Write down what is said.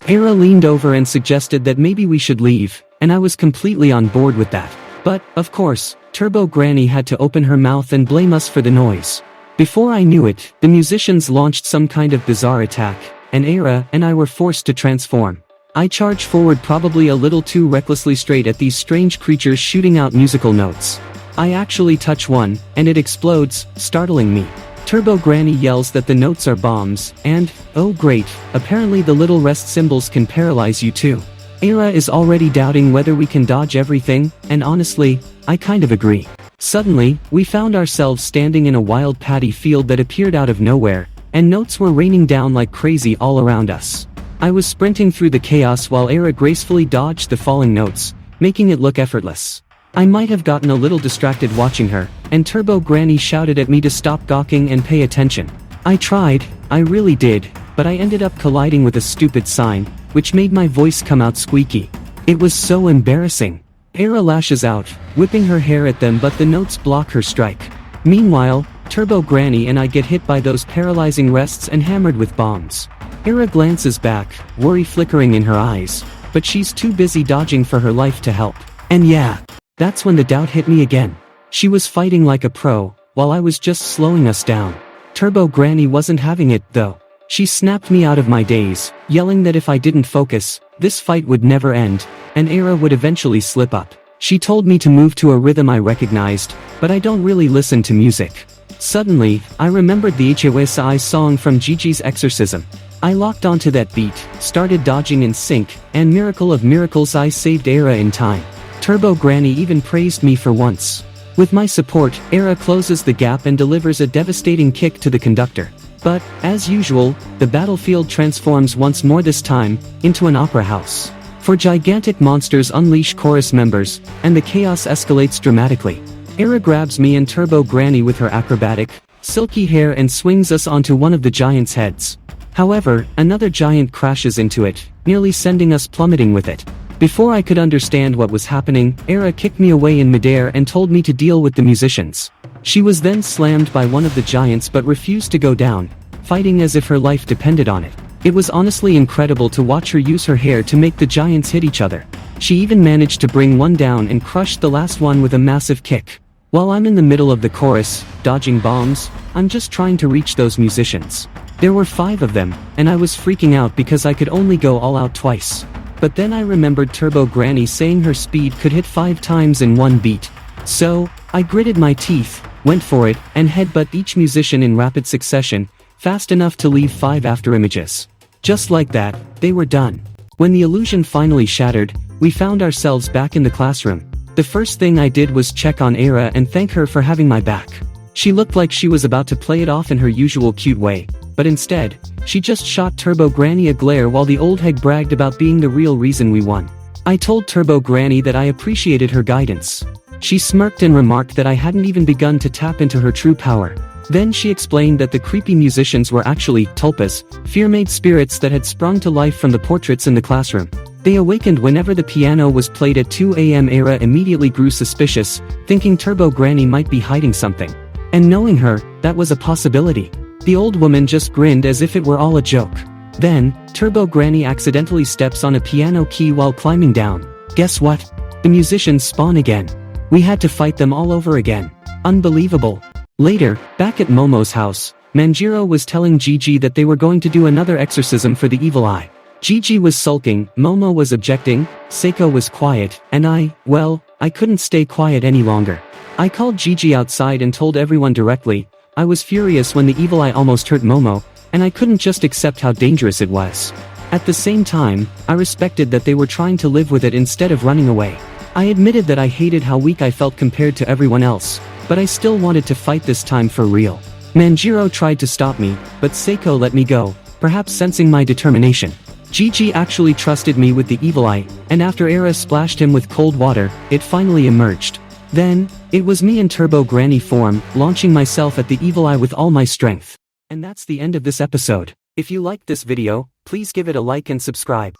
Era leaned over and suggested that maybe we should leave, and I was completely on board with that. But, of course, Turbo Granny had to open her mouth and blame us for the noise. Before I knew it, the musicians launched some kind of bizarre attack, and Era and I were forced to transform. I charged forward probably a little too recklessly straight at these strange creatures shooting out musical notes. I actually touch one, and it explodes, startling me. Turbo Granny yells that the notes are bombs, and, oh great, apparently the little rest symbols can paralyze you too. Era is already doubting whether we can dodge everything, and honestly, I kind of agree. Suddenly, we found ourselves standing in a wild paddy field that appeared out of nowhere, and notes were raining down like crazy all around us. I was sprinting through the chaos while Era gracefully dodged the falling notes, making it look effortless. I might have gotten a little distracted watching her, and Turbo Granny shouted at me to stop gawking and pay attention. I tried, I really did, but I ended up colliding with a stupid sign, which made my voice come out squeaky. It was so embarrassing. Era lashes out, whipping her hair at them, but the notes block her strike. Meanwhile, Turbo Granny and I get hit by those paralyzing rests and hammered with bombs. Era glances back, worry flickering in her eyes, but she's too busy dodging for her life to help. And yeah, that's when the doubt hit me again. She was fighting like a pro, while I was just slowing us down. Turbo Granny wasn't having it, though. She snapped me out of my daze, yelling that if I didn't focus, this fight would never end, and Era would eventually slip up. She told me to move to a rhythm I recognized, but I don't really listen to music. Suddenly, I remembered the Ayase song from Gigi's Exorcism. I locked onto that beat, started dodging in sync, and miracle of miracles, I saved Era in time. Turbo Granny even praised me for once. With my support, Era closes the gap and delivers a devastating kick to the conductor. But, as usual, the battlefield transforms once more, this time, into an opera house. For gigantic monsters unleash chorus members, and the chaos escalates dramatically. Era grabs me and Turbo Granny with her acrobatic, silky hair and swings us onto one of the giants' heads. However, another giant crashes into it, nearly sending us plummeting with it. Before I could understand what was happening, Era kicked me away in midair and told me to deal with the musicians. She was then slammed by one of the giants but refused to go down, fighting as if her life depended on it. It was honestly incredible to watch her use her hair to make the giants hit each other. She even managed to bring one down and crushed the last one with a massive kick. While I'm in the middle of the chorus, dodging bombs, I'm just trying to reach those musicians. There were 5 of them, and I was freaking out because I could only go all out twice. But then I remembered Turbo Granny saying her speed could hit 5 times in one beat. So, I gritted my teeth, went for it, and headbutt each musician in rapid succession, fast enough to leave 5 after images. Just like that, they were done. When the illusion finally shattered, we found ourselves back in the classroom. The first thing I did was check on Era and thank her for having my back. She looked like she was about to play it off in her usual cute way, but instead, she just shot Turbo Granny a glare while the old hag bragged about being the real reason we won. I told Turbo Granny that I appreciated her guidance. She smirked and remarked that I hadn't even begun to tap into her true power. Then she explained that the creepy musicians were actually tulpas, fear-made spirits that had sprung to life from the portraits in the classroom. They awakened whenever the piano was played at 2 a.m. Era immediately grew suspicious, thinking Turbo Granny might be hiding something. And knowing her, that was a possibility. The old woman just grinned as if it were all a joke. Then, Turbo Granny accidentally steps on a piano key while climbing down. Guess what? The musicians spawn again. We had to fight them all over again. Unbelievable. Later, back at Momo's house, Manjiro was telling Gigi that they were going to do another exorcism for the evil eye. Gigi was sulking, Momo was objecting, Seiko was quiet, and I couldn't stay quiet any longer. I called Gigi outside and told everyone directly. I was furious when the evil eye almost hurt Momo, and I couldn't just accept how dangerous it was. At the same time, I respected that they were trying to live with it instead of running away. I admitted that I hated how weak I felt compared to everyone else, but I still wanted to fight this time for real. Manjiro tried to stop me, but Seiko let me go, perhaps sensing my determination. Gigi actually trusted me with the evil eye, and after Era splashed him with cold water, it finally emerged. Then, it was me in Turbo Granny form, launching myself at the evil eye with all my strength. And that's the end of this episode. If you liked this video, please give it a like and subscribe.